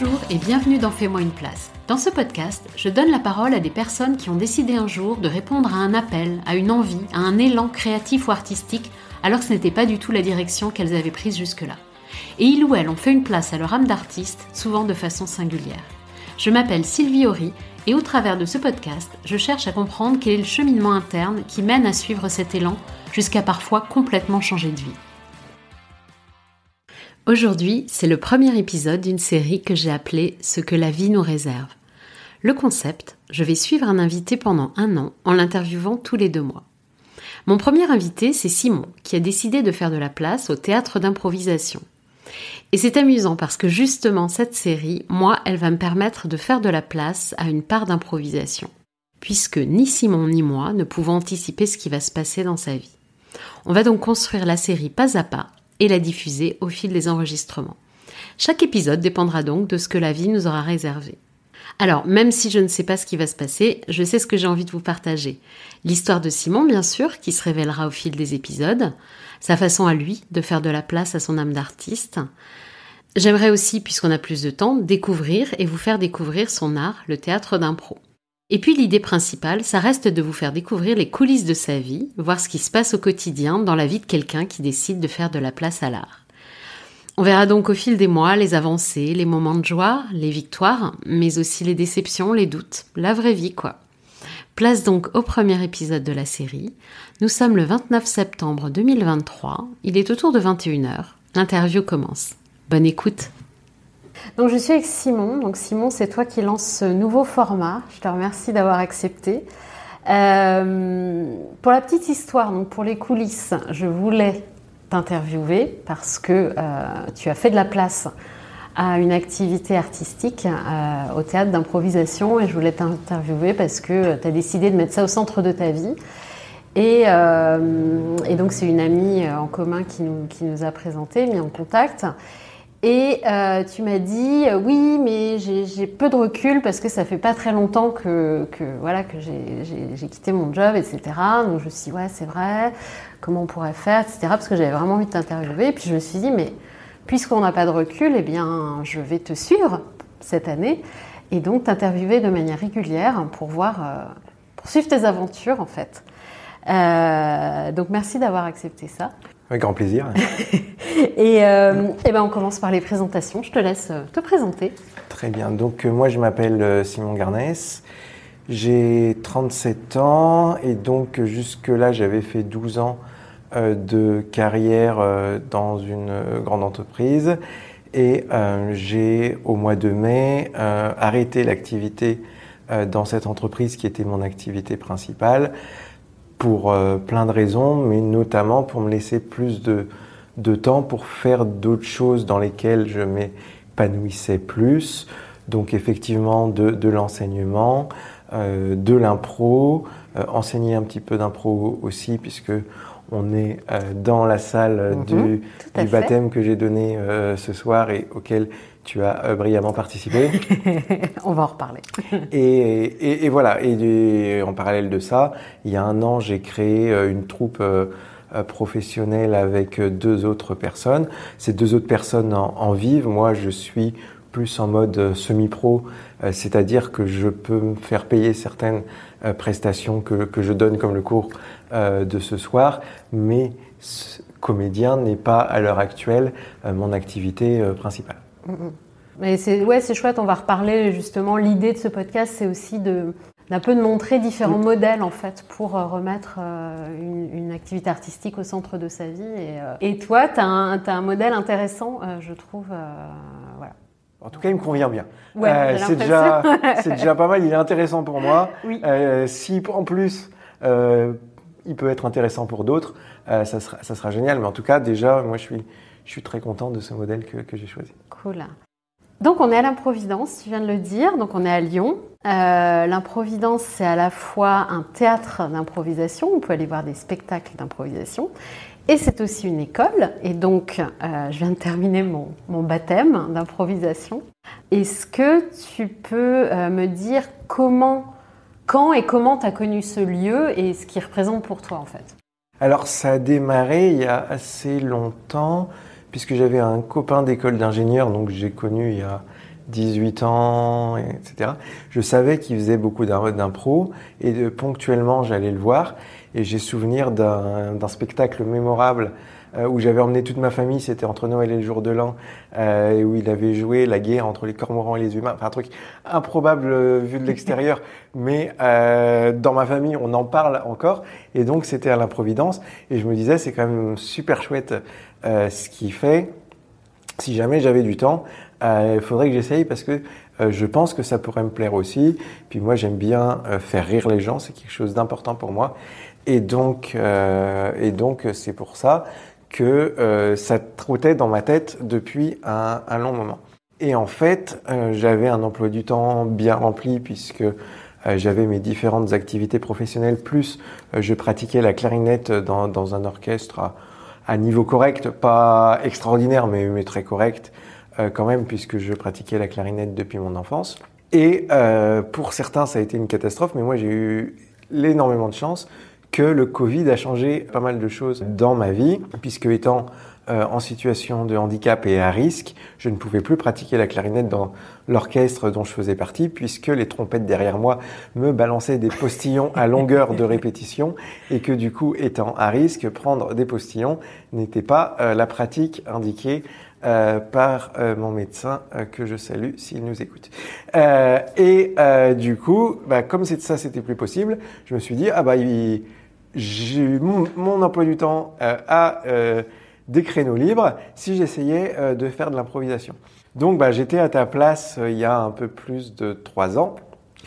Bonjour et bienvenue dans Fais-moi une place. Dans ce podcast, je donne la parole à des personnes qui ont décidé un jour de répondre à un appel, à une envie, à un élan créatif ou artistique, alors que ce n'était pas du tout la direction qu'elles avaient prise jusque-là. Et ils ou elles ont fait une place à leur âme d'artiste, souvent de façon singulière. Je m'appelle Sylvie Horry et au travers de ce podcast, je cherche à comprendre quel est le cheminement interne qui mène à suivre cet élan jusqu'à parfois complètement changer de vie. Aujourd'hui, c'est le premier épisode d'une série que j'ai appelée « Ce que la vie nous réserve ». Le concept, je vais suivre un invité pendant 1 an en l'interviewant tous les 2 mois. Mon premier invité, c'est Simon, qui a décidé de faire de la place au théâtre d'improvisation. Et c'est amusant parce que justement cette série, moi, elle va me permettre de faire de la place à une part d'improvisation. Puisque ni Simon ni moi ne pouvons anticiper ce qui va se passer dans sa vie. On va donc construire la série pas à pas et la diffuser au fil des enregistrements. Chaque épisode dépendra donc de ce que la vie nous aura réservé. Alors, même si je ne sais pas ce qui va se passer, je sais ce que j'ai envie de vous partager. L'histoire de Simon, bien sûr, qui se révélera au fil des épisodes, sa façon à lui de faire de la place à son âme d'artiste. J'aimerais aussi, puisqu'on a plus de temps, découvrir et vous faire découvrir son art, le théâtre d'impro. Et puis l'idée principale, ça reste de vous faire découvrir les coulisses de sa vie, voir ce qui se passe au quotidien dans la vie de quelqu'un qui décide de faire de la place à l'art. On verra donc au fil des mois les avancées, les moments de joie, les victoires, mais aussi les déceptions, les doutes, la vraie vie quoi. Place donc au premier épisode de la série. Nous sommes le 29 septembre 2023, il est autour de 21h, l'interview commence. Bonne écoute. Donc je suis avec Simon. Donc Simon, c'est toi qui lances ce nouveau format. Je te remercie d'avoir accepté. Pour la petite histoire, donc pour les coulisses, je voulais t'interviewer parce que tu as fait de la place à une activité artistique au théâtre d'improvisation et je voulais t'interviewer parce que tu as décidé de mettre ça au centre de ta vie. Et donc c'est une amie en commun qui nous a présenté, mis en contact. Et tu m'as dit oui, mais j'ai peu de recul parce que ça fait pas très longtemps que j'ai quitté mon job, etc. Donc je me suis dit ouais, c'est vrai, comment on pourrait faire, etc. Parce que j'avais vraiment envie de t'interviewer. Et puis je me suis dit mais puisqu'on n'a pas de recul, eh bien je vais te suivre cette année et donc t'interviewer de manière régulière pour suivre tes aventures en fait. Donc merci d'avoir accepté ça. Avec grand plaisir. Et ben on commence par les présentations. Je te laisse te présenter. Très bien. Donc moi je m'appelle Simon Garnès. J'ai 37 ans et donc jusque-là j'avais fait 12 ans de carrière dans une grande entreprise et j'ai au mois de mai arrêté l'activité dans cette entreprise qui était mon activité principale pour plein de raisons, mais notamment pour me laisser plus de temps pour faire d'autres choses dans lesquelles je m'épanouissais plus. Donc effectivement de l'enseignement, de l'impro, enseigner un petit peu d'impro aussi puisque on est dans la salle du baptême que j'ai donné ce soir et auquel tu as brillamment participé. On va en reparler. Et voilà. Et en parallèle de ça, il y a 1 an, j'ai créé une troupe professionnelle avec 2 autres personnes. Ces 2 autres personnes en vivent. Moi, je suis plus en mode semi-pro, c'est-à-dire que je peux me faire payer certaines prestations que je donne comme le cours de ce soir, mais comédien n'est pas à l'heure actuelle mon activité principale. Mais c'est chouette, on va reparler justement. L'idée de ce podcast, c'est aussi d'un peu de montrer différents modèles en fait pour remettre une activité artistique au centre de sa vie. Et toi, tu as un modèle intéressant, je trouve. Voilà. En tout cas, il me convient bien. Ouais, c'est déjà pas mal, il est intéressant pour moi. Oui. Si en plus il peut être intéressant pour d'autres, ça sera génial. Mais en tout cas, déjà, moi je suis très content de ce modèle que j'ai choisi. Cool. Donc on est à l'Improvidence, tu viens de le dire, donc on est à Lyon. L'Improvidence, c'est à la fois un théâtre d'improvisation, on peut aller voir des spectacles d'improvisation, et c'est aussi une école. Et donc je viens de terminer mon baptême d'improvisation. Est-ce que tu peux me dire quand et comment tu as connu ce lieu et ce qu'il représente pour toi en fait? Alors ça a démarré il y a assez longtemps, puisque j'avais un copain d'école d'ingénieur, donc j'ai connu il y 18 ans, etc. Je savais qu'il faisait beaucoup d'impro et ponctuellement j'allais le voir. Et j'ai souvenir d'un spectacle mémorable où j'avais emmené toute ma famille, c'était entre Noël et le jour de l'an, et où il avait joué la guerre entre les cormorans et les humains. Enfin, un truc improbable vu de l'extérieur, mais dans ma famille, on en parle encore. Et donc, c'était à l'Improvidence. Et je me disais, c'est quand même super chouette ce qu'il fait. Si jamais j'avais du temps, il faudrait que j'essaye parce que je pense que ça pourrait me plaire aussi. Puis moi, j'aime bien faire rire les gens, c'est quelque chose d'important pour moi. Et donc, c'est pour ça que ça trottait dans ma tête depuis un long moment. Et en fait, j'avais un emploi du temps bien rempli puisque j'avais mes différentes activités professionnelles, plus je pratiquais la clarinette dans un orchestre à niveau correct, pas extraordinaire, mais très correct quand même, puisque je pratiquais la clarinette depuis mon enfance. Et pour certains, ça a été une catastrophe, mais moi, j'ai eu énormément de chance que le Covid a changé pas mal de choses dans ma vie, puisque étant en situation de handicap et à risque, je ne pouvais plus pratiquer la clarinette dans l'orchestre dont je faisais partie, puisque les trompettes derrière moi me balançaient des postillons à longueur de répétition, et que du coup, étant à risque, prendre des postillons n'était pas la pratique indiquée par mon médecin que je salue s'il nous écoute. Du coup, comme ça c'était plus possible, je me suis dit j'ai mon emploi du temps a des créneaux libres si j'essayais de faire de l'improvisation. Donc j'étais à ta place il y a un peu plus de 3 ans.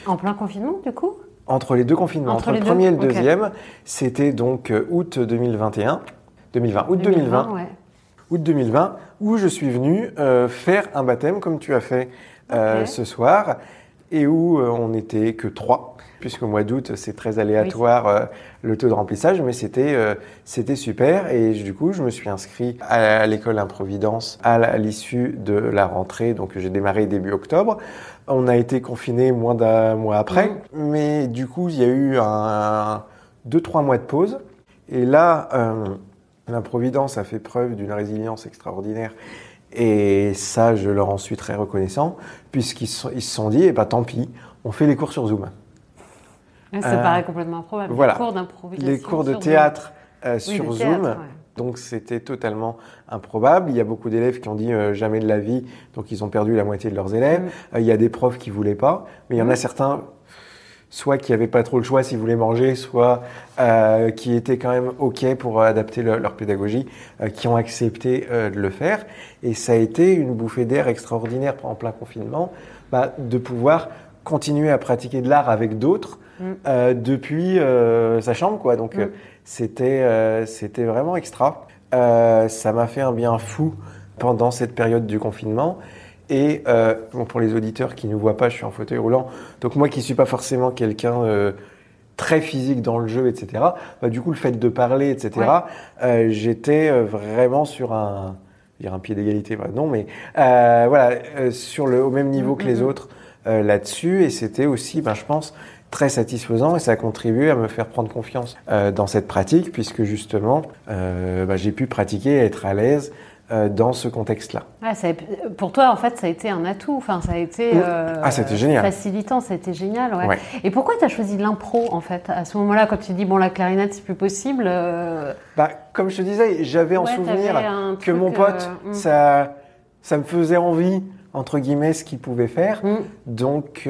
En plein confinement du coup ? Entre les deux confinements, entre le premier et le deuxième, c'était donc août 2020, ouais. Août 2020, où je suis venu faire un baptême comme tu as fait ce soir, et où on n'était que 3, puisqu'au mois d'août, c'est très aléatoire le taux de remplissage, mais c'était super. Et du coup, je me suis inscrit à l'école Improvidence à l'issue de la rentrée, donc j'ai démarré début octobre. On a été confinés moins d'un mois après, mais du coup, il y a eu 2-3 mois de pause. Et là, l'Improvidence a fait preuve d'une résilience extraordinaire. Et ça, je leur en suis très reconnaissant, puisqu'ils se sont dit, tant pis, on fait les cours sur Zoom. Ça paraît complètement improbable. Voilà. Les cours d'improvisation. Les cours de théâtre sur Zoom. Ouais. Donc c'était totalement improbable. Il y a beaucoup d'élèves qui ont dit jamais de la vie, donc ils ont perdu la moitié de leurs élèves. Il y a des profs qui voulaient pas, mais il y en a certains, soit qui n'avaient pas trop le choix s'ils voulaient manger, soit qui étaient quand même OK pour adapter leur pédagogie, qui ont accepté de le faire. Et ça a été une bouffée d'air extraordinaire en plein confinement, de pouvoir continuer à pratiquer de l'art avec d'autres depuis sa chambre, quoi. Donc c'était vraiment extra. Ça m'a fait un bien fou pendant cette période du confinement. Et pour les auditeurs qui ne voient pas, je suis en fauteuil roulant. Donc moi qui ne suis pas forcément quelqu'un très physique dans le jeu, etc., du coup le fait de parler, etc., j'étais vraiment sur un pied d'égalité, non, mais au même niveau que les autres là-dessus. Et c'était aussi, je pense, très satisfaisant, et ça a contribué à me faire prendre confiance dans cette pratique, puisque justement, j'ai pu pratiquer et être à l'aise dans ce contexte-là. Pour toi, en fait, ça a été un atout. Enfin, ça a été c'était génial. Facilitant, ça a été génial. Ouais. Et pourquoi tu as choisi l'impro, en fait, à ce moment-là, quand tu dis, la clarinette, c'est plus possible Comme je te disais, j'avais en souvenir que mon pote, ça me faisait envie, entre guillemets, ce qu'il pouvait faire. Donc,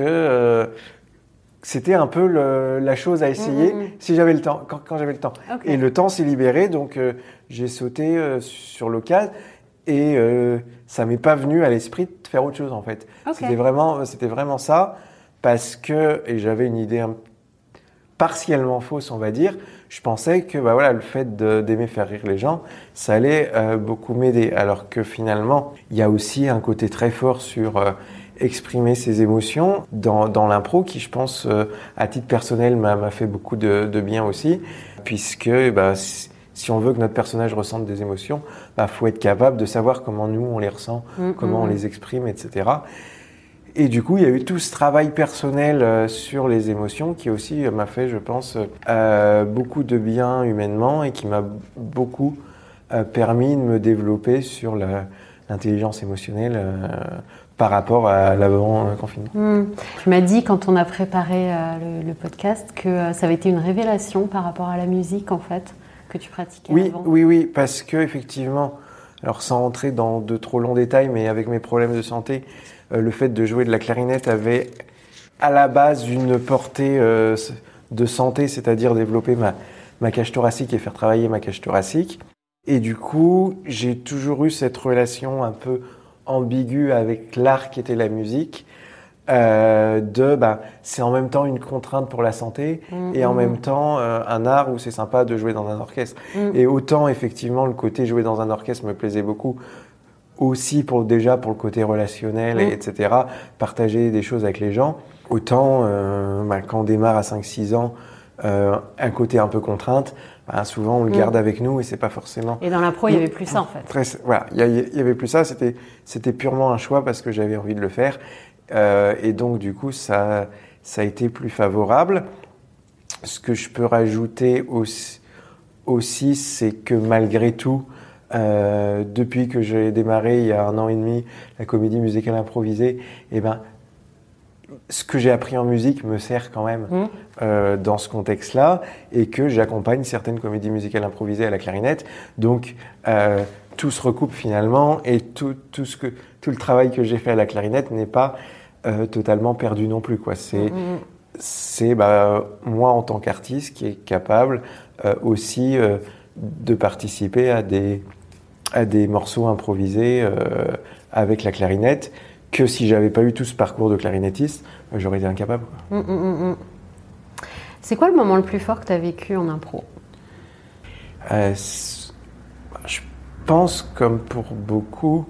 c'était un peu la chose à essayer si j'avais le temps, quand j'avais le temps. Okay. Et le temps s'est libéré, donc j'ai sauté sur l'occasion, et ça m'est pas venu à l'esprit de faire autre chose en fait. Okay. C'était vraiment ça, parce que, et j'avais une idée partiellement fausse, on va dire, je pensais que le fait d'aimer faire rire les gens, ça allait beaucoup m'aider, alors que finalement, il y a aussi un côté très fort sur exprimer ses émotions dans l'impro, qui je pense à titre personnel m'a fait beaucoup de bien aussi, puisque si on veut que notre personnage ressente des émotions, faut être capable de savoir comment nous on les ressent, comment on les exprime, etc. Et du coup, il y a eu tout ce travail personnel sur les émotions qui aussi m'a fait, je pense, beaucoup de bien humainement, et qui m'a beaucoup permis de me développer sur l'intelligence émotionnelle par rapport à l'avant-confinement. Tu m'as dit quand on a préparé le podcast que ça avait été une révélation par rapport à la musique en fait, que tu pratiquais avant. Oui, parce que effectivement, alors sans rentrer dans de trop longs détails, mais avec mes problèmes de santé, le fait de jouer de la clarinette avait à la base une portée de santé, c'est-à-dire développer ma cage thoracique et faire travailler ma cage thoracique. Et du coup, j'ai toujours eu cette relation un peu ambiguë avec l'art qui était la musique, c'est en même temps une contrainte pour la santé et en même temps un art où c'est sympa de jouer dans un orchestre. Et autant effectivement le côté jouer dans un orchestre me plaisait beaucoup, aussi pour le côté relationnel, etc., partager des choses avec les gens. Autant, quand on démarre à 5-6 ans, un côté un peu contrainte, souvent on le garde avec nous et c'est pas forcément... Et dans l'impro, il n'y avait plus ça en fait. Voilà, il y avait plus ça, c'était purement un choix parce que j'avais envie de le faire. Et donc du coup, ça a été plus favorable. Ce que je peux rajouter aussi c'est que malgré tout, depuis que j'ai démarré il y a 1 an et demi la comédie musicale improvisée, ce que j'ai appris en musique me sert quand même dans ce contexte-là, et que j'accompagne certaines comédies musicales improvisées à la clarinette. Donc tout se recoupe finalement, et tout le travail que j'ai fait à la clarinette n'est pas totalement perdu non plus, quoi. C'est moi en tant qu'artiste qui est capable aussi de participer à des morceaux improvisés avec la clarinette, que si j'avais pas eu tout ce parcours de clarinettiste, j'aurais été incapable. C'est quoi le moment le plus fort que tu as vécu en impro ? Je pense, comme pour beaucoup,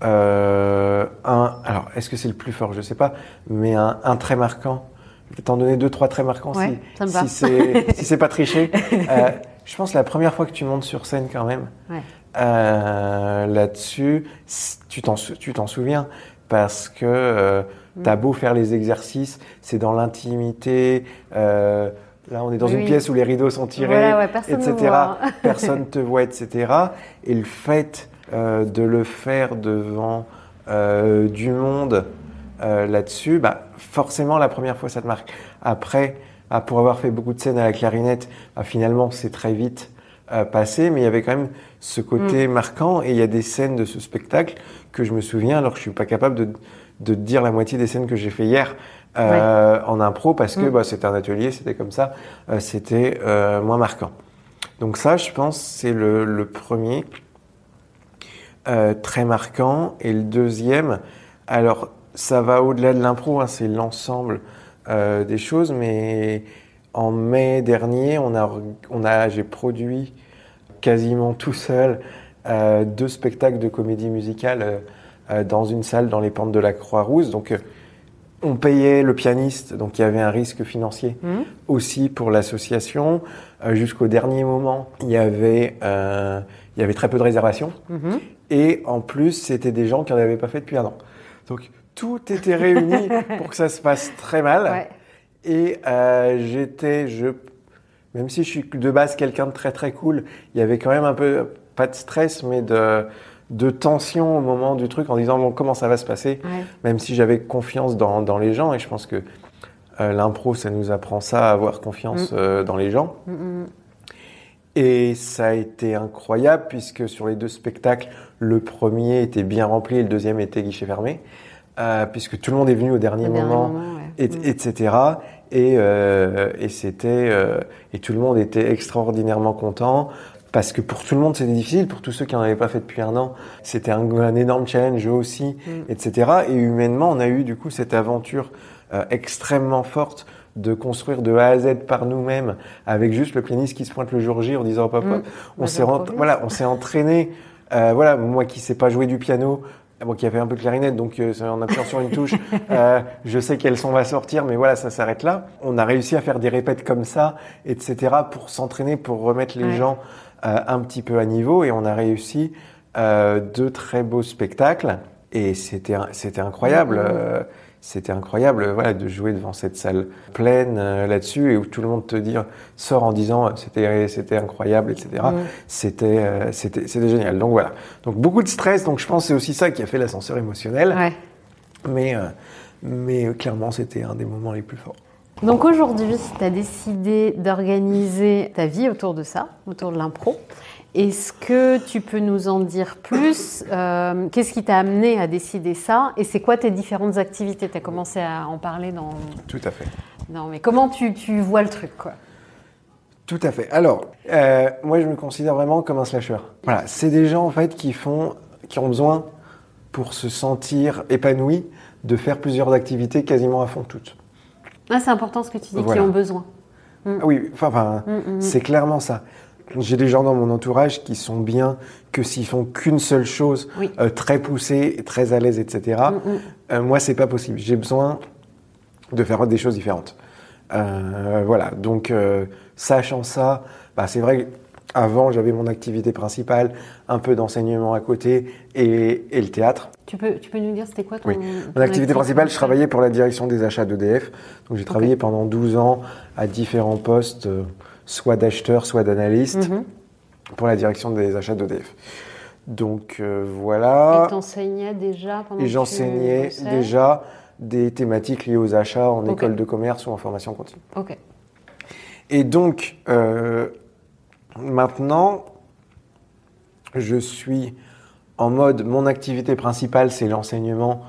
alors est-ce que c'est le plus fort ? Je sais pas, mais un trait marquant. Je vais t'en donner 2-3 traits marquants si c'est pas triché. Je pense la première fois que tu montes sur scène quand même. Là-dessus, tu t'en souviens. Parce que t'as beau faire les exercices, c'est dans l'intimité. Là, on est dans une pièce où les rideaux sont tirés, etc. Personne te voit, etc. Et le fait de le faire devant du monde là-dessus, forcément, la première fois, ça te marque. Après, pour avoir fait beaucoup de scènes à la clarinette, finalement, c'est très vite passé, mais il y avait quand même ce côté marquant, et il y a des scènes de ce spectacle que je me souviens, alors que je suis pas capable de dire la moitié des scènes que j'ai fait hier en impro, parce que c'était un atelier, c'était comme ça, c'était moins marquant. Donc ça, je pense, c'est le premier très marquant. Et le deuxième, alors ça va au-delà de l'impro, c'est l'ensemble des choses, mais en mai dernier, j'ai produit quasiment tout seul 2 spectacles de comédie musicale dans une salle dans les pentes de la Croix-Rousse. Donc, on payait le pianiste, donc il y avait un risque financier aussi pour l'association. Jusqu'au dernier moment, il y avait très peu de réservations. Et en plus, c'était des gens qui n'en avaient pas fait depuis 1 an. Donc, tout était réuni pour que ça se passe très mal. Et même si je suis de base quelqu'un de très très cool, il y avait quand même un peu, pas de stress, mais de tension au moment du truc, en disant comment ça va se passer, même si j'avais confiance dans les gens. Et je pense que l'impro, ça nous apprend ça, à avoir confiance dans les gens. Et ça a été incroyable, puisque sur les 2 spectacles, le premier était bien rempli et le deuxième était guichet fermé, puisque tout le monde est venu au dernier moment, etc. Et tout le monde était extraordinairement content, parce que pour tout le monde c'était difficile, pour tous ceux qui n'en avaient pas fait depuis 1 an, c'était un énorme challenge aussi, etc. Et humainement, on a eu du coup cette aventure extrêmement forte de construire de A à Z par nous-mêmes, avec juste le pianiste qui se pointe le jour J en disant hop, on s'est entraîné. Moi qui sais pas jouer du piano, moi qui a fait un peu de clarinette, donc en appuyant sur une touche, je sais quel son va sortir, mais voilà, ça s'arrête là. On a réussi à faire des répètes comme ça, etc., pour s'entraîner, pour remettre les gens un petit peu à niveau, et on a réussi 2 très beaux spectacles, et c'était incroyable. C'était incroyable, de jouer devant cette salle pleine là-dessus, et où tout le monde sort en disant c'était incroyable, etc. C'était génial. Donc voilà. Donc beaucoup de stress. Donc je pense que c'est aussi ça qui a fait l'ascenseur émotionnel. Mais clairement, c'était un des moments les plus forts. Donc aujourd'hui, tu as décidé d'organiser ta vie autour de ça, autour de l'impro. Est-ce que tu peux nous en dire plus? Qu'est-ce qui t'a amené à décider ça? Et c'est quoi tes différentes activités? Tu as commencé à en parler dans... Tout à fait. Non, mais comment tu vois le truc, quoi? Tout à fait. Alors, moi, je me considère vraiment comme un slasher. Voilà, c'est des gens, en fait, qui ont besoin, pour se sentir épanouis, de faire plusieurs activités quasiment à fond toutes. Ah, c'est important ce que tu dis, Voilà. qui ont besoin. Oui, c'est clairement ça. J'ai des gens dans mon entourage qui sont bien que s'ils font qu'une seule chose, Oui. Très poussée, très à l'aise, etc. Moi, c'est pas possible. J'ai besoin de faire des choses différentes. Voilà, donc sachant ça, c'est vrai qu'avant j'avais mon activité principale, un peu d'enseignement à côté et le théâtre. Tu peux nous dire c'était quoi ton, Oui. ton Mon activité principale, je travaillais pour la direction des achats d'EDF. Donc j'ai travaillé pendant 12 ans à différents postes, soit d'acheteur, soit d'analyste, pour la direction des achats d'EDF. Donc voilà. Et t'enseignais déjà pendant Et j'enseignais déjà des thématiques liées aux achats en école de commerce ou en formation continue. Ok. Et donc, maintenant, je suis en mode, mon activité principale, c'est l'enseignement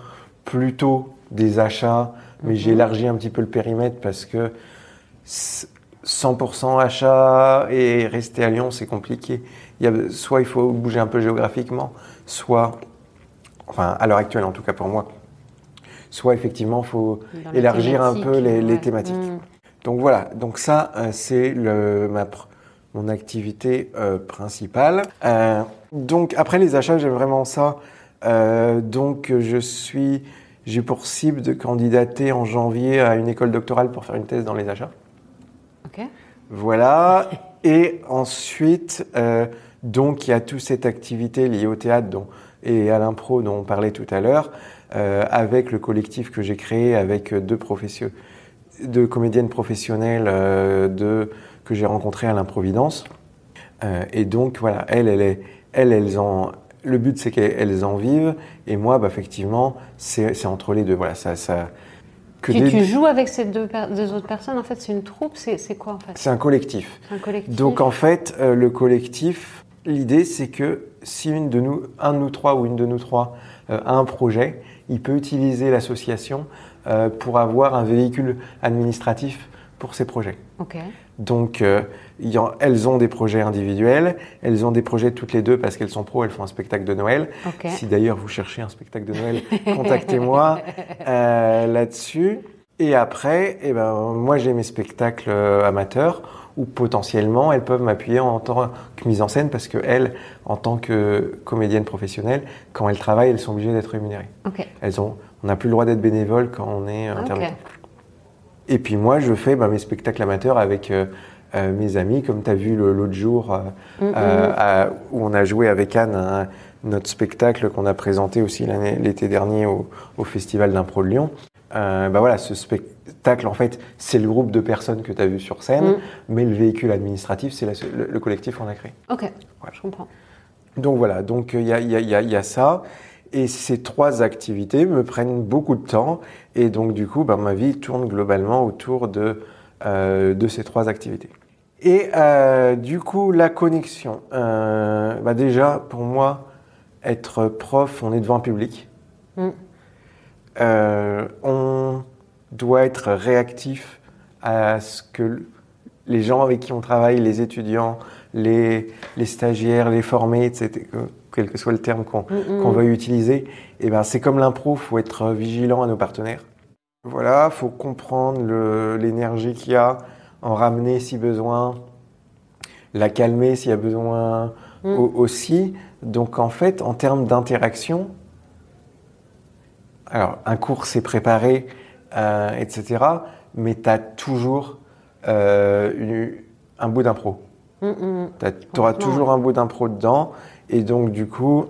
plutôt des achats, mais j'ai élargi un petit peu le périmètre parce que 100% achats et rester à Lyon, c'est compliqué. Soit il faut bouger un peu géographiquement, soit, enfin à l'heure actuelle en tout cas pour moi, soit effectivement il faut élargir un peu les thématiques. Donc voilà, donc ça c'est mon activité principale. Donc après les achats, j'aime vraiment ça. Donc j'ai pour cible de candidater en janvier à une école doctorale pour faire une thèse dans les achats. Ok. Voilà. Et ensuite, donc il y a toute cette activité liée au théâtre et à l'impro dont on parlait tout à l'heure, avec le collectif que j'ai créé avec deux comédiennes professionnelles que j'ai rencontrées à l'Improvidence. Et donc voilà, le but c'est qu'elles en vivent, et moi, effectivement, c'est entre les deux. Voilà, Tu joues avec ces deux autres personnes, en fait, c'est une troupe, c'est quoi en fait? C'est un collectif. Un collectif. Donc en fait, le collectif, l'idée c'est que si un de nous trois ou une de nous trois a un projet, il peut utiliser l'association pour avoir un véhicule administratif pour ses projets. Ok. Donc, elles ont des projets individuels, elles ont des projets toutes les deux parce qu'elles sont pros, elles font un spectacle de Noël. Okay. Si d'ailleurs vous cherchez un spectacle de Noël, contactez-moi là-dessus. Et après, moi j'ai mes spectacles amateurs où potentiellement elles peuvent m'appuyer en tant que mise en scène parce qu'elles, en tant que comédienne professionnelle, quand elles travaillent, elles sont obligées d'être rémunérées. Okay. On n'a plus le droit d'être bénévole quand on est intermittent. Okay. Et puis moi, je fais mes spectacles amateurs avec mes amis, comme tu as vu l'autre jour, où on a joué avec Anne notre spectacle qu'on a présenté aussi l'été dernier au Festival d'Impro de Lyon. Voilà, ce spectacle, en fait, c'est le groupe de personnes que tu as vu sur scène, mais le véhicule administratif, c'est le collectif qu'on a créé. Ok, voilà. Je comprends. Donc voilà, donc il y a ça. Et ces trois activités me prennent beaucoup de temps. Et donc, du coup, ma vie tourne globalement autour de ces trois activités. Et du coup, la connexion. Déjà, pour moi, être prof, on est devant un public. On doit être réactif à ce que les gens avec qui on travaille, les étudiants, les stagiaires, les formés, etc., quel que soit le terme qu'on veuille utiliser, c'est comme l'impro, il faut être vigilant à nos partenaires. Voilà, il faut comprendre l'énergie qu'il y a, en ramener si besoin, la calmer s'il y a besoin aussi. Donc en fait, en termes d'interaction, alors un cours c'est préparé, etc., mais tu as toujours un bout d'impro. Tu auras toujours un bout d'impro dedans. Et donc, du coup,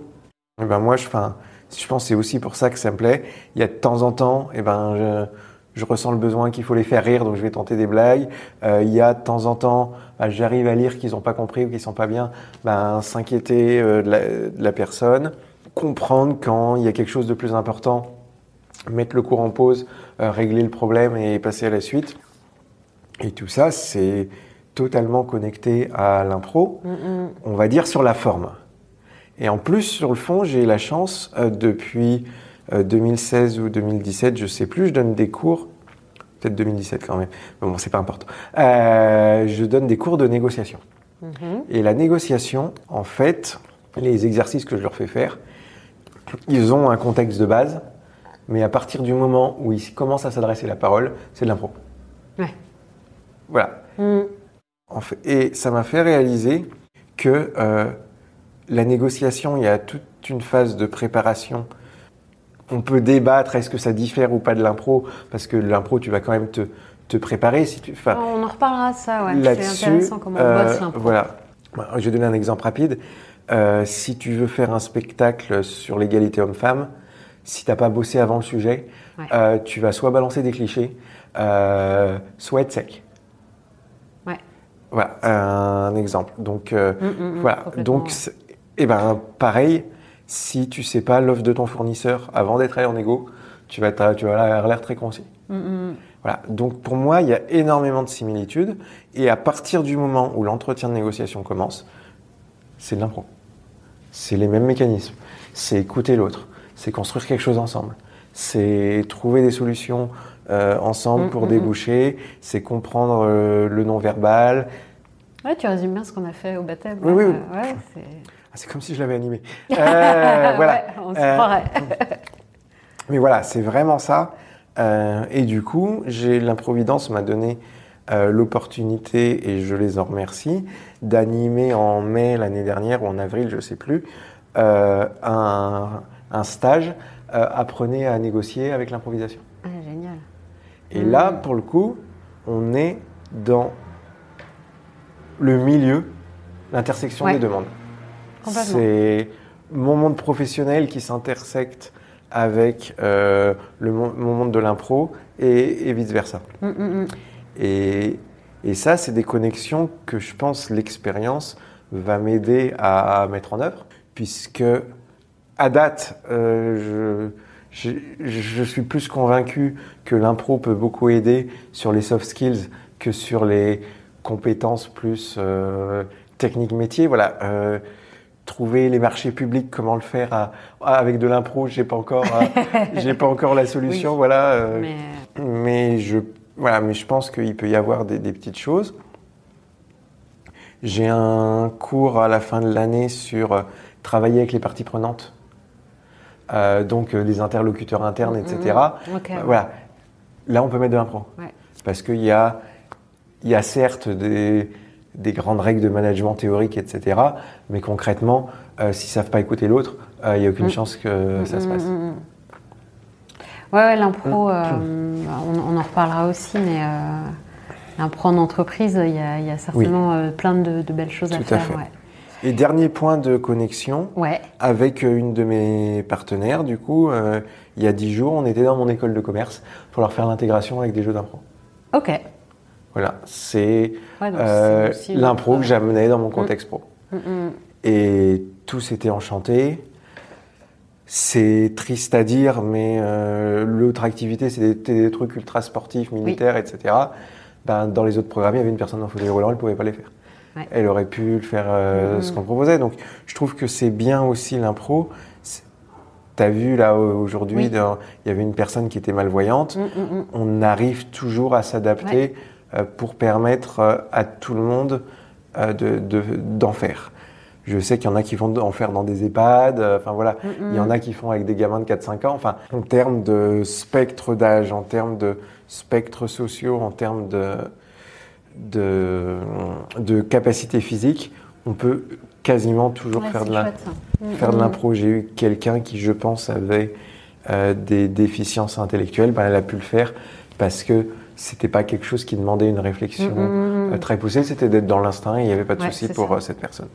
moi, je pense que c'est aussi pour ça que ça me plaît. Il y a de temps en temps, je ressens le besoin qu'il faut les faire rire, donc je vais tenter des blagues. Il y a de temps en temps, j'arrive à lire qu'ils n'ont pas compris ou qu'ils ne sont pas bien, s'inquiéter de la personne, comprendre quand il y a quelque chose de plus important mettre le cours en pause, régler le problème et passer à la suite. Et tout ça, c'est totalement connecté à l'impro, on va dire sur la forme. Et en plus, sur le fond, j'ai la chance, depuis 2016 ou 2017, je sais plus, je donne des cours, peut-être 2017 quand même, mais bon, c'est pas important. Je donne des cours de négociation. Et la négociation, en fait, les exercices que je leur fais faire, ils ont un contexte de base, mais à partir du moment où ils commencent à s'adresser la parole, c'est de l'impro. Ouais. Voilà. Et ça m'a fait réaliser que la négociation, il y a toute une phase de préparation. On peut débattre, est-ce que ça diffère ou pas de l'impro, parce que l'impro, tu vas quand même te préparer. Si tu, on en reparlera de ça, ouais. C'est intéressant comment on bosse l'impro. Voilà. Je vais donner un exemple rapide. Si tu veux faire un spectacle sur l'égalité homme-femme, si tu n'as pas bossé avant le sujet, tu vas soit balancer des clichés, soit être sec. Voilà, un exemple. Donc, voilà. Donc, pareil, si tu sais pas l'offre de ton fournisseur avant d'être allé en négo, tu vas avoir l'air très concis. Voilà. Donc, pour moi, il y a énormément de similitudes. Et à partir du moment où l'entretien de négociation commence, c'est de l'impro. C'est les mêmes mécanismes. C'est écouter l'autre. C'est construire quelque chose ensemble. C'est trouver des solutions ensemble pour déboucher. C'est comprendre le non-verbal. Ouais, tu résumes bien ce qu'on a fait au baptême. Oui. Ouais, c'est comme si je l'avais animé. Voilà. Ouais, on se croirait. Mais voilà, c'est vraiment ça. Et du coup, l'improvidence m'a donné l'opportunité, et je les en remercie, d'animer en mai l'année dernière, ou en avril, je ne sais plus, un stage Apprenez à négocier avec l'improvisation. Ah, génial. Et là, pour le coup, on est dans le milieu, l'intersection des deux mondes. Complètement. C'est mon monde professionnel qui s'intersecte avec mon monde de l'impro et vice-versa. Et ça, c'est des connexions que je pense l'expérience va m'aider à mettre en œuvre, puisque à date, je suis plus convaincu que l'impro peut beaucoup aider sur les soft skills que sur les compétences plus techniques métiers. Voilà. Trouver les marchés publics, comment le faire avec de l'impro, j'ai pas encore la solution. Voilà. Mais je pense qu'il peut y avoir des petites choses. J'ai un cours à la fin de l'année sur travailler avec les parties prenantes. Donc les interlocuteurs internes, etc. Voilà. Là, on peut mettre de l'impro. Parce qu'il y a certes des grandes règles de management théorique, etc. Mais concrètement, s'ils ne savent pas écouter l'autre, il n'y a aucune chance que ça se passe. Ouais, l'impro, on en reparlera aussi, mais l'impro en entreprise, il y a certainement plein de belles choses à faire. Tout à fait. Et dernier point de connexion, avec une de mes partenaires, du coup, il y a 10 jours, on était dans mon école de commerce pour leur faire l'intégration avec des jeux d'impro. Ok. Voilà, c'est l'impro que j'amenais dans mon contexte pro. Et tous étaient enchantés. C'est triste à dire, mais l'autre activité, c'était des trucs ultra sportifs, militaires, etc. Dans les autres programmes, il y avait une personne en fauteuil roulant, elle ne pouvait pas les faire. Elle aurait pu le faire ce qu'on proposait. Donc, je trouve que c'est bien aussi l'impro. Tu as vu, là, aujourd'hui, il y avait une personne qui était malvoyante. On arrive toujours à s'adapter pour permettre à tout le monde d'en faire. Je sais qu'il y en a qui vont en faire dans des EHPAD. Enfin, voilà. Il y en a qui font avec des gamins de 4-5 ans. Enfin, en termes de spectre d'âge, en termes de spectres sociaux, en termes de capacité physique, on peut quasiment toujours faire de l'impro. J'ai eu quelqu'un qui, je pense, avait des déficiences intellectuelles. Elle a pu le faire parce que c'était pas quelque chose qui demandait une réflexion très poussée. C'était d'être dans l'instinct et il n'y avait pas de souci pour cette personne.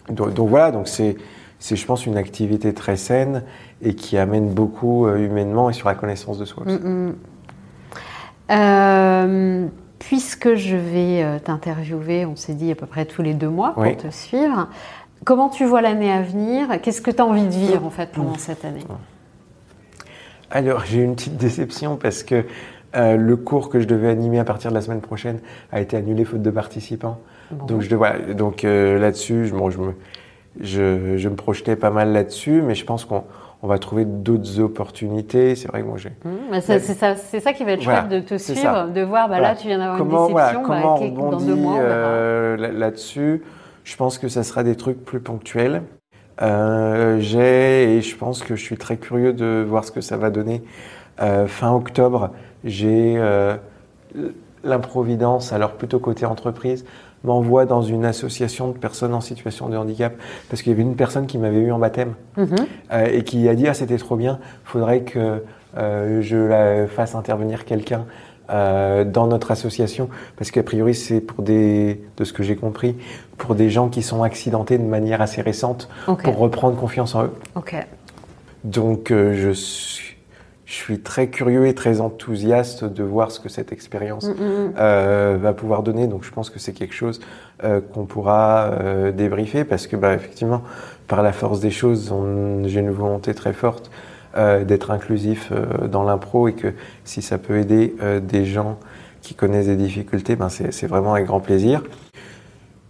Donc voilà, donc c'est, je pense, une activité très saine et qui amène beaucoup humainement et sur la connaissance de soi aussi. Puisque je vais t'interviewer, on s'est dit à peu près tous les 2 mois pour te suivre, comment tu vois l'année à venir ? Qu'est-ce que tu as envie de vivre en fait pendant cette année ? Alors, j'ai eu une petite déception parce que le cours que je devais animer à partir de la semaine prochaine a été annulé faute de participants. Bon. Donc, là-dessus, je me projetais pas mal là-dessus, mais je pense qu'on va trouver d'autres opportunités. C'est vrai que moi, C'est ça qui va être chouette de te suivre, de voir, là, tu viens d'avoir une déception. Comment on dans rebondit 2 mois, on verra. là-dessus. Je pense que ça sera des trucs plus ponctuels. Et je pense que je suis très curieux de voir ce que ça va donner. Fin octobre, j'ai l'Improvidence, alors plutôt côté entreprise, m'envoie dans une association de personnes en situation de handicap parce qu'il y avait une personne qui m'avait eu en baptême et qui a dit c'était trop bien, faudrait que je la fasse intervenir quelqu'un dans notre association parce qu'a priori c'est de ce que j'ai compris, pour des gens qui sont accidentés de manière assez récente pour reprendre confiance en eux. Donc je suis très curieux et très enthousiaste de voir ce que cette expérience va pouvoir donner. Donc je pense que c'est quelque chose qu'on pourra débriefer parce que effectivement, par la force des choses, j'ai une volonté très forte d'être inclusif dans l'impro et que si ça peut aider des gens qui connaissent des difficultés, c'est vraiment avec grand plaisir.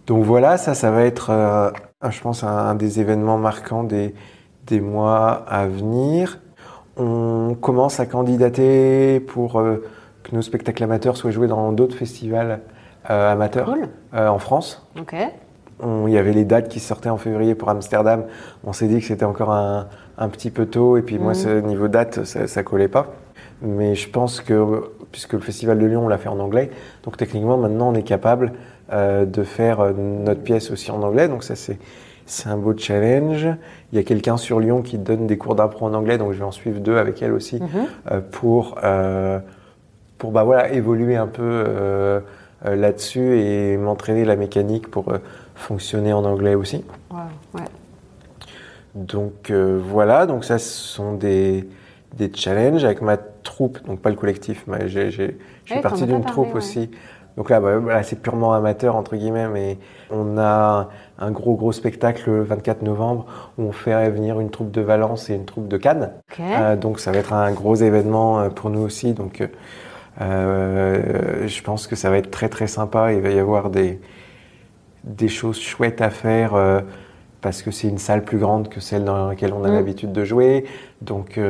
Donc voilà, ça va être, je pense, un des événements marquants des mois à venir. On commence à candidater pour que nos spectacles amateurs soient joués dans d'autres festivals amateurs en France. Il y avait les dates qui sortaient en février pour Amsterdam. On s'est dit que c'était encore un petit peu tôt. Et puis moi, ce niveau date, ça collait pas. Mais je pense que, puisque le Festival de Lyon, on l'a fait en anglais, donc techniquement, maintenant, on est capable de faire notre pièce aussi en anglais. Donc ça, c'est un beau challenge. Il y a quelqu'un sur Lyon qui donne des cours d'impro en anglais, donc je vais en suivre 2 avec elle aussi pour évoluer un peu là-dessus et m'entraîner la mécanique pour fonctionner en anglais aussi. Donc voilà, donc ça ce sont des challenges avec ma troupe, donc pas le collectif, mais je suis partie d'une troupe aussi. Donc là, c'est purement amateur, entre guillemets, mais on a un gros spectacle le 24 novembre où on fait venir une troupe de Valence et une troupe de Cannes. Donc ça va être un gros événement pour nous aussi. Donc je pense que ça va être très très sympa. Il va y avoir des choses chouettes à faire parce que c'est une salle plus grande que celle dans laquelle on a l'habitude de jouer. Donc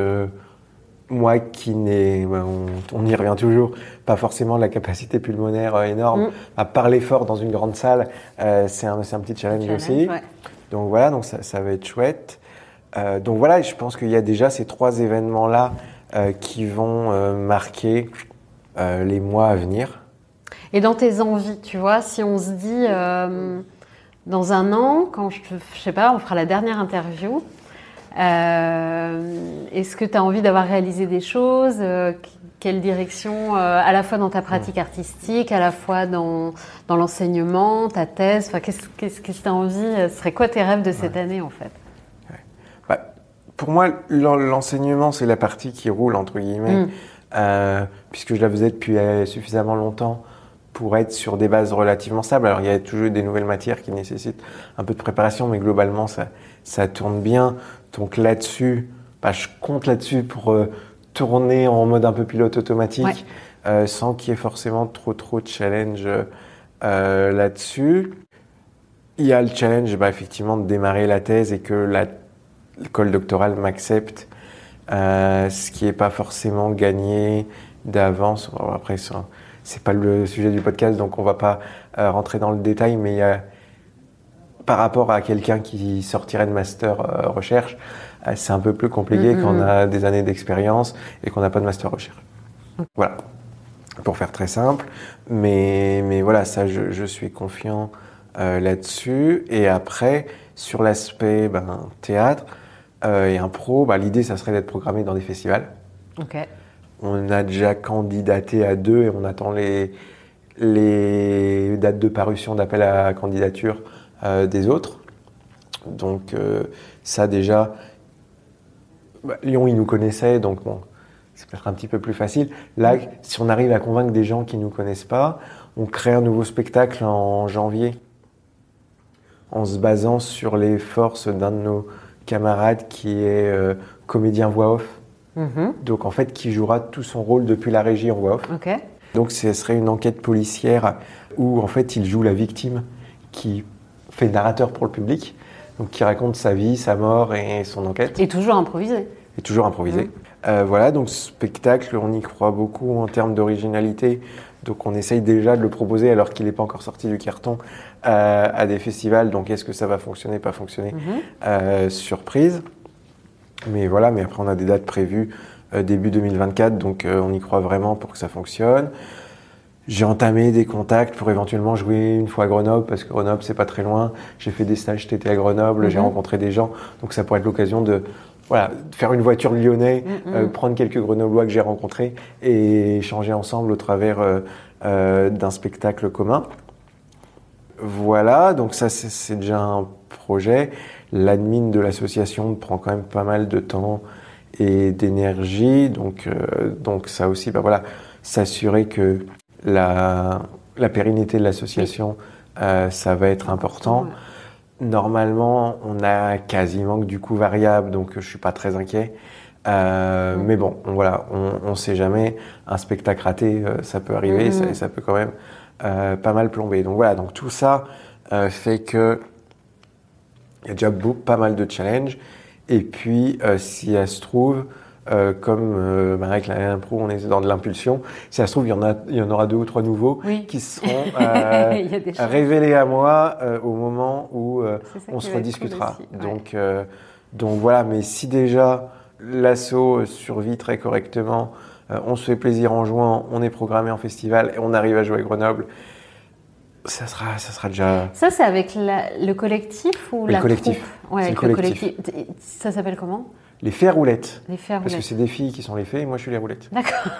moi qui on y revient toujours, pas forcément la capacité pulmonaire énorme, à parler fort dans une grande salle, c'est un petit challenge aussi. Donc voilà, donc ça va être chouette. Donc voilà, je pense qu'il y a déjà ces 3 événements-là qui vont marquer les mois à venir. Et dans tes envies, tu vois, si on se dit dans un an, quand je sais pas, on fera la dernière interview, est-ce que tu as envie d'avoir réalisé des choses? Quelle direction, à la fois dans ta pratique artistique, à la fois dans l'enseignement, ta thèse, qu'est-ce que tu as envie? Ce serait quoi tes rêves de cette année en fait? Pour moi, l'enseignement, c'est la partie qui roule, entre guillemets, puisque je la faisais depuis suffisamment longtemps pour être sur des bases relativement stables. Alors, il y a toujours des nouvelles matières qui nécessitent un peu de préparation, mais globalement, ça tourne bien. Donc là-dessus, je compte là-dessus pour tourner en mode un peu pilote automatique, sans qu'il y ait forcément trop de challenge là-dessus. Il y a le challenge, effectivement, de démarrer la thèse et que l'école doctorale m'accepte, ce qui n'est pas forcément gagné d'avance. Après, c'est pas le sujet du podcast, donc on va pas rentrer dans le détail, mais par rapport à quelqu'un qui sortirait de master recherche, c'est un peu plus compliqué quand on a des années d'expérience et qu'on n'a pas de master recherche. Voilà, pour faire très simple. Mais voilà, ça, je suis confiant là-dessus. Et après, sur l'aspect théâtre et impro, l'idée, ça serait d'être programmé dans des festivals. On a déjà candidaté à 2 et on attend les dates de parution d'appel à candidature des autres. Donc ça déjà, Lyon ils nous connaissaient, donc c'est peut-être un petit peu plus facile. Là, si on arrive à convaincre des gens qui nous connaissent pas, on crée un nouveau spectacle en janvier en se basant sur les forces d'un de nos camarades qui est comédien voix off Donc en fait, qui jouera tout son rôle depuis la régie en voix off. Ok. Donc ce serait une enquête policière où en fait il joue la victime qui fait narrateur pour le public, donc qui raconte sa vie, sa mort et son enquête. Et toujours improvisé. Et toujours improvisé. Voilà, donc ce spectacle, on y croit beaucoup en termes d'originalité. Donc on essaye déjà de le proposer alors qu'il n'est pas encore sorti du carton à des festivals. Donc est-ce que ça va fonctionner, pas fonctionner surprise. Mais voilà, mais après on a des dates prévues début 2024, donc on y croit vraiment pour que ça fonctionne. J'ai entamé des contacts pour éventuellement jouer une fois à Grenoble, parce que Grenoble c'est pas très loin. J'ai fait des stages cet été à Grenoble, j'ai rencontré des gens, donc ça pourrait être l'occasion de faire une voiture lyonnais, prendre quelques Grenoblois que j'ai rencontrés et échanger ensemble au travers d'un spectacle commun. Voilà, donc ça c'est déjà un projet. L'admin de l'association prend quand même pas mal de temps et d'énergie, donc ça aussi, s'assurer que la pérennité de l'association, ça va être important. Ouais. Normalement, on a quasiment que du coût variable, donc je suis pas très inquiet. Mais bon, on sait jamais. Un spectacle raté, ça peut arriver, ça peut quand même pas mal plomber. Donc voilà, donc tout ça fait que il y a déjà pas mal de challenges. Et puis, si elle se trouve, comme avec l'impro, on est dans de l'impulsion. Si ça se trouve, il y en aura 2 ou 3 nouveaux qui seront révélés à moi au moment où on se rediscutera. Cool. Donc voilà, mais si déjà l'asso survit très correctement, on se fait plaisir en jouant, on est programmé en festival et on arrive à jouer à Grenoble, ça sera déjà... Ça, c'est avec le collectif ou la collectif. troupe? Ouais, avec le collectif. Ça s'appelle comment? Les fées à roulettes. Les fées à roulettes. Parce que c'est des filles qui sont les fées et moi je suis les roulettes. D'accord.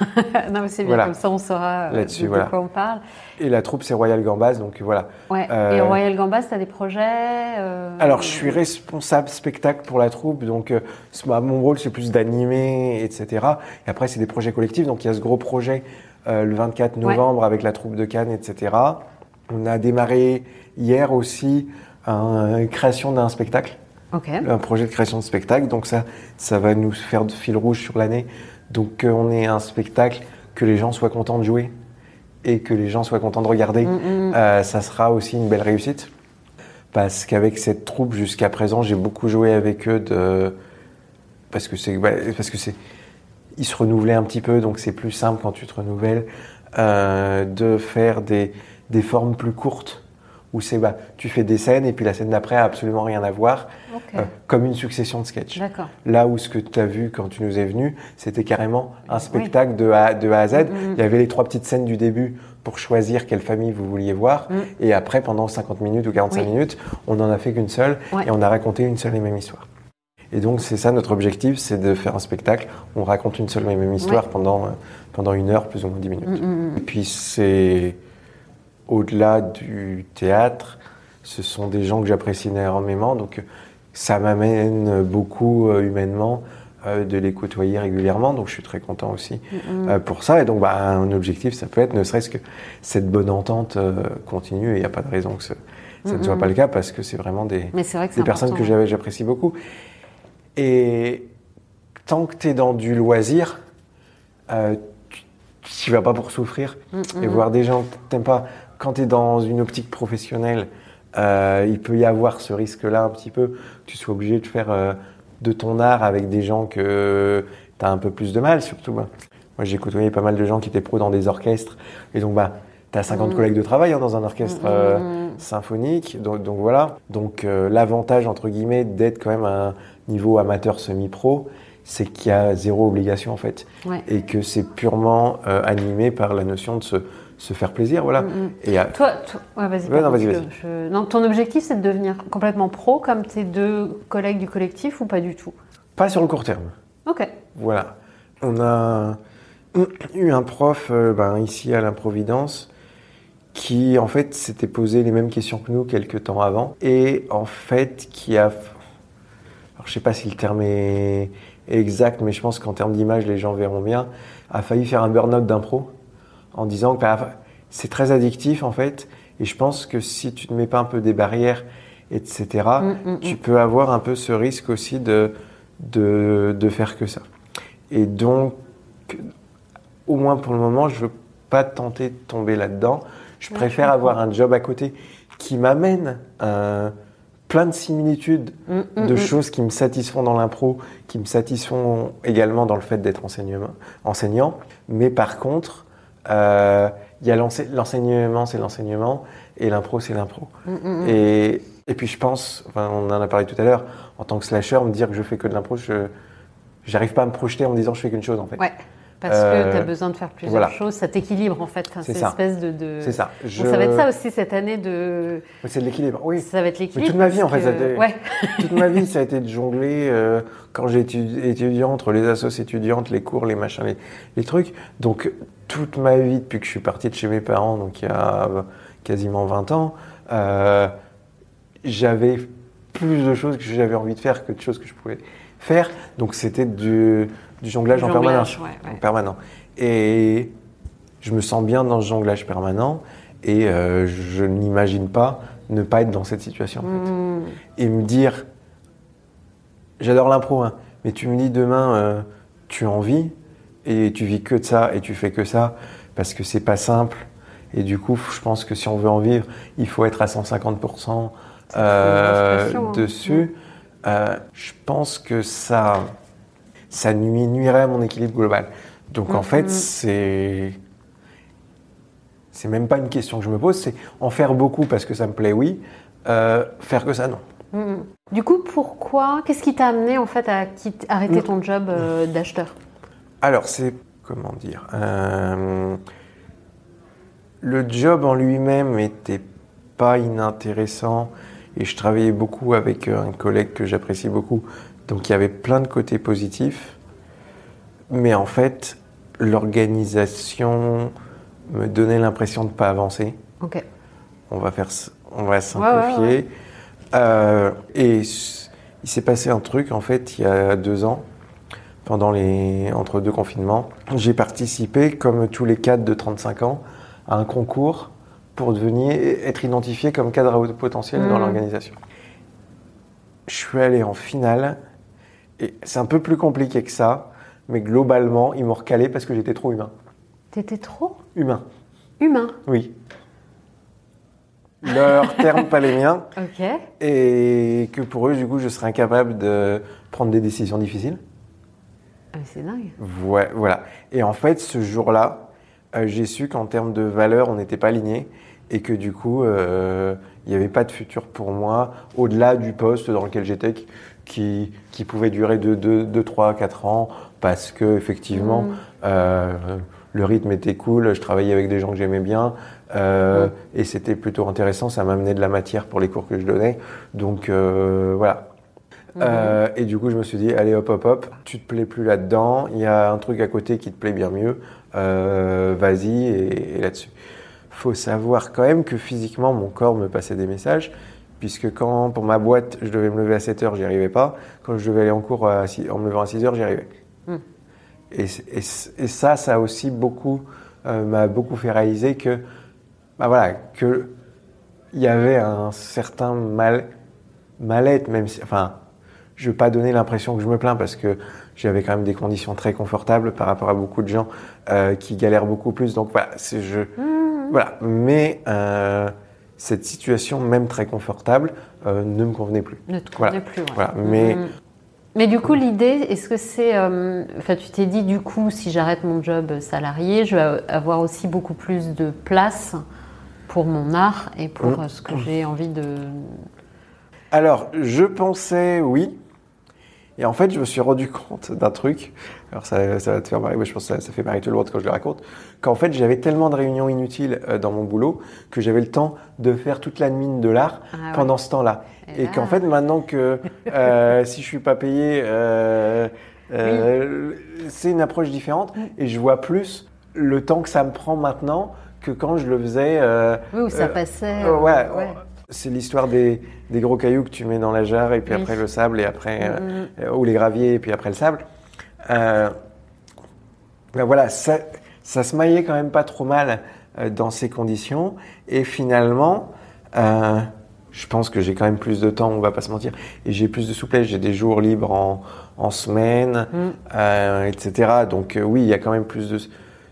Non, mais c'est bien, comme ça on saura de quoi on parle. Et la troupe, c'est Royal Gambas, donc voilà. Ouais. Et Royal Gambas, tu as des projets Alors, je suis responsable spectacle pour la troupe, donc mon rôle, c'est plus d'animer, etc. Et après, c'est des projets collectifs, donc il y a ce gros projet le 24 novembre avec la troupe de Cannes, etc. On a démarré hier aussi une création d'un spectacle. Okay. Un projet de création de spectacle, donc ça va nous faire de fil rouge sur l'année. Donc on est un spectacle que les gens soient contents de jouer et que les gens soient contents de regarder. Ça sera aussi une belle réussite. Parce qu'avec cette troupe, jusqu'à présent, j'ai beaucoup joué avec eux parce que ils se renouvelaient un petit peu, donc c'est plus simple quand tu te renouvelles de faire des formes plus courtes. Où tu fais des scènes et puis la scène d'après a absolument rien à voir, comme une succession de sketchs. D'accord. Là où ce que tu as vu quand tu nous es venu, c'était carrément un spectacle de A à Z. Il y avait les 3 petites scènes du début pour choisir quelle famille vous vouliez voir. Et après, pendant 50 minutes ou 45 minutes, on n'en a fait qu'une seule et on a raconté une seule et même histoire. Et donc, c'est ça notre objectif, c'est de faire un spectacle. On raconte une seule et même histoire pendant 1 heure, plus ou moins 10 minutes. Et puis, c'est... Au-delà du théâtre, ce sont des gens que j'apprécie énormément, donc ça m'amène beaucoup humainement de les côtoyer régulièrement, donc je suis très content aussi pour ça. Et donc un objectif, ça peut être ne serait-ce que cette bonne entente continue, et il n'y a pas de raison que ça ne soit pas le cas, parce que c'est vraiment des personnes que j'apprécie beaucoup. Et tant que tu es dans du loisir, tu ne vas pas pour souffrir, et voir des gens que tu n'aimes pas. Quand tu es dans une optique professionnelle, il peut y avoir ce risque-là un petit peu, que tu sois obligé de faire de ton art avec des gens que tu as un peu plus de mal, surtout. Moi, j'ai côtoyé pas mal de gens qui étaient pros dans des orchestres, et donc tu as 50 collègues de travail dans un orchestre symphonique, donc voilà. Donc l'avantage, entre guillemets, d'être quand même à un niveau amateur semi-pro, c'est qu'il y a 0 obligation en fait, et que c'est purement animé par la notion de se faire plaisir, voilà. Et vas-y. Vas-y. Non, ton objectif, c'est de devenir complètement pro comme tes 2 collègues du collectif, ou pas du tout? Pas sur le court terme. Ok. Voilà. On a eu un prof ici à l'Improvidence qui, en fait, s'était posé les mêmes questions que nous quelques temps avant, et en fait, qui a... Alors, je sais pas si le terme est exact, mais je pense qu'en termes d'image, les gens verront bien, a failli faire un burn-out d'impro, en disant que c'est très addictif en fait, et je pense que si tu ne mets pas un peu des barrières, etc., tu peux avoir un peu ce risque aussi de faire que ça. Et donc, au moins pour le moment, je veux pas tenter de tomber là-dedans. Je préfère avoir un job à côté qui m'amène plein de similitudes de choses qui me satisfont dans l'impro, qui me satisfont également dans le fait d'être enseignant. Mais par contre, il y a l'enseignement, c'est l'enseignement, et l'impro, c'est l'impro. Et puis je pense, enfin, on en a parlé tout à l'heure, en tant que slasher, me dire que je fais que de l'impro, j'arrive pas à me projeter en me disant que je fais qu'une chose en fait. Ouais. Parce que tu as besoin de faire plusieurs choses, ça t'équilibre en fait. C'est ça. Espèce de... C'est ça. Donc, ça va être ça aussi cette année de. C'est de l'équilibre, oui. Ça va être l'équilibre. Mais toute ma vie en fait, toute ma vie ça a été de jongler quand j'ai étudiant entre les assos étudiantes, les cours, les machins, les trucs. Donc toute ma vie depuis que je suis parti de chez mes parents, donc il y a quasiment 20 ans, j'avais plus de choses que j'avais envie de faire que de choses que je pouvais faire. Donc c'était du jonglage en permanence. En permanent. Et je me sens bien dans ce jonglage permanent et je n'imagine pas ne pas être dans cette situation. En fait. Et me dire, j'adore l'impro, hein, mais tu me dis demain, tu en vis et tu vis que de ça et tu fais que ça parce que c'est pas simple. Et du coup, je pense que si on veut en vivre, il faut être à 150% dessus. Je pense que ça nuirait à mon équilibre global. Donc en fait, c'est même pas une question que je me pose, c'est en faire beaucoup parce que ça me plaît, oui. Faire que ça, non. Du coup, qu'est-ce qui t'a amené en fait à arrêter ton job d'acheteur ? Alors c'est, comment dire, le job en lui-même était pas inintéressant et je travaillais beaucoup avec un collègue que j'apprécie beaucoup, donc il y avait plein de côtés positifs. Mais en fait, l'organisation me donnait l'impression de ne pas avancer. Ok. On va simplifier. Et il s'est passé un truc, en fait, il y a 2 ans, entre 2 confinements. J'ai participé, comme tous les cadres de 35 ans, à un concours pour être identifié comme cadre à haut potentiel dans l'organisation. Je suis allé en finale, et c'est un peu plus compliqué que ça. Mais globalement, ils m'ont recalé parce que j'étais trop humain. T'étais trop Humain. Humain ? Oui. Leurs termes, pas les miens. Ok. Et que pour eux, du coup, je serais incapable de prendre des décisions difficiles. Ah, mais c'est dingue. Ouais, voilà. Et en fait, ce jour-là, j'ai su qu'en termes de valeurs, on n'était pas alignés. Et que du coup, il n'y avait pas de futur pour moi, au-delà du poste dans lequel j'étais, qui pouvait durer de 2, 3, 4 ans, parce que effectivement, le rythme était cool, je travaillais avec des gens que j'aimais bien, et c'était plutôt intéressant, ça m'amenait de la matière pour les cours que je donnais. Donc voilà. Et du coup, je me suis dit, allez hop, hop, hop, tu te plais plus là-dedans, il y a un truc à côté qui te plaît bien mieux, vas-y, et là-dessus. Faut savoir quand même que physiquement, mon corps me passait des messages, puisque quand, pour ma boîte, je devais me lever à 7h, j'y arrivais pas. Quand je devais aller en cours en me levant à 6h, j'y arrivais. Et ça a aussi m'a beaucoup fait réaliser que, que il y avait un certain mal-être, même si, enfin, je veux pas donner l'impression que je me plains parce que j'avais quand même des conditions très confortables par rapport à beaucoup de gens qui galèrent beaucoup plus. Donc voilà, voilà. Mais cette situation, même très confortable, ne me convenait plus. Ne te convenait plus. Ouais. Voilà. Mais du coup, l'idée, est-ce que c'est... tu t'es dit, du coup, si j'arrête mon job salarié, je vais avoir aussi beaucoup plus de place pour mon art et pour ce que j'ai envie de... Alors, je pensais oui. Et en fait, je me suis rendu compte d'un truc. Alors, ça va te faire marrer, mais je pense que ça fait marrer tout le monde quand je le raconte. Qu'en fait, j'avais tellement de réunions inutiles dans mon boulot que j'avais le temps de faire toute l'admin de l'art pendant ce temps-là. Et qu'en fait, maintenant que si je suis pas payé, c'est une approche différente. Et je vois plus le temps que ça me prend maintenant que quand je le faisais. Oui, où ça passait. Ouais. C'est l'histoire des gros cailloux que tu mets dans la jarre et puis après le sable et après ou les graviers et puis après le sable. Voilà, ça se maillait quand même pas trop mal dans ces conditions et finalement je pense que j'ai quand même plus de temps, on va pas se mentir, et j'ai plus de souplesse, j'ai des jours libres en semaine, etc. Donc oui, il y a quand même plus de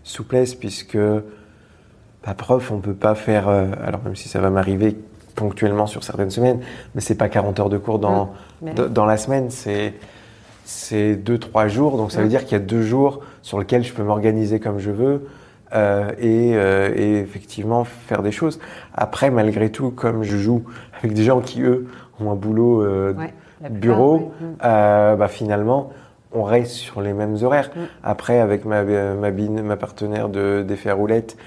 souplesse puisque prof, on peut pas faire, alors même si ça va m'arriver ponctuellement sur certaines semaines, mais c'est pas 40 heures de cours dans la semaine, c'est 2-3 jours, donc ça veut dire qu'il y a 2 jours sur lesquels je peux m'organiser comme je veux et effectivement faire des choses. Après, malgré tout, comme je joue avec des gens qui, eux, ont un boulot bureau, finalement, on reste sur les mêmes horaires. Après, avec ma partenaire d'effets à roulettes,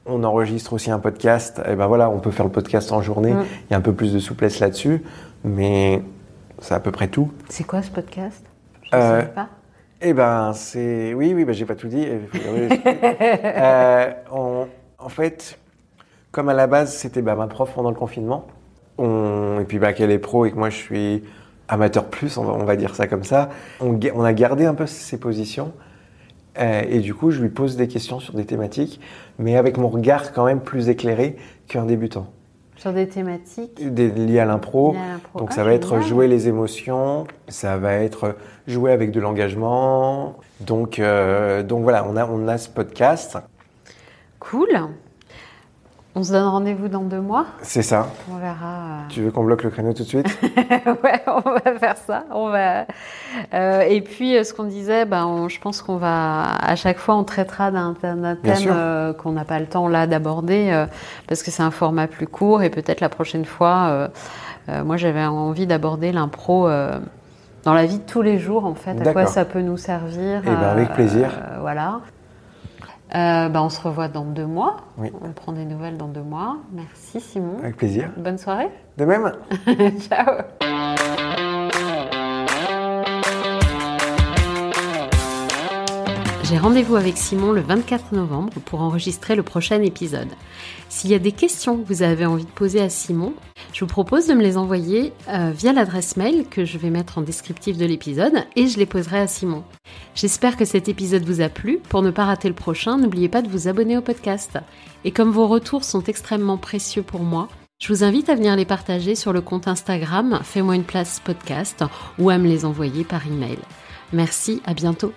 on enregistre aussi un podcast, et on peut faire le podcast en journée, il y a un peu plus de souplesse là-dessus, mais c'est à peu près tout. C'est quoi ce podcast? Je ne savais pas. C'est... Oui, j'ai pas tout dit. En fait, comme à la base, c'était ma prof pendant le confinement, et puis qu'elle est pro et que moi je suis amateur plus, on va dire ça comme ça, on a gardé un peu ses positions. Et du coup, je lui pose des questions sur des thématiques, mais avec mon regard quand même plus éclairé qu'un débutant. Sur des thématiques liées à l'impro. Donc ça va être jouer les émotions, ça va être jouer avec de l'engagement. Donc voilà, on a ce podcast. Cool. On se donne rendez-vous dans 2 mois. C'est ça. On verra. Tu veux qu'on bloque le créneau tout de suite? Ouais, on va faire ça. Et puis, ce qu'on disait, je pense qu'on va, à chaque fois, on traitera d'un thème qu'on n'a pas le temps là d'aborder, parce que c'est un format plus court. Et peut-être la prochaine fois, moi, j'avais envie d'aborder l'impro dans la vie de tous les jours, en fait. À quoi ça peut nous servir. Avec plaisir. Voilà. On se revoit dans 2 mois. Oui. On prend des nouvelles dans 2 mois. Merci Simon. Avec plaisir. Bonne soirée. De même. Ciao. J'ai rendez-vous avec Simon le 24 novembre pour enregistrer le prochain épisode. S'il y a des questions que vous avez envie de poser à Simon, je vous propose de me les envoyer via l'adresse mail que je vais mettre en descriptif de l'épisode et je les poserai à Simon. J'espère que cet épisode vous a plu. Pour ne pas rater le prochain, n'oubliez pas de vous abonner au podcast. Et comme vos retours sont extrêmement précieux pour moi, je vous invite à venir les partager sur le compte Instagram Fais-moi une place podcast ou à me les envoyer par email. Merci, à bientôt.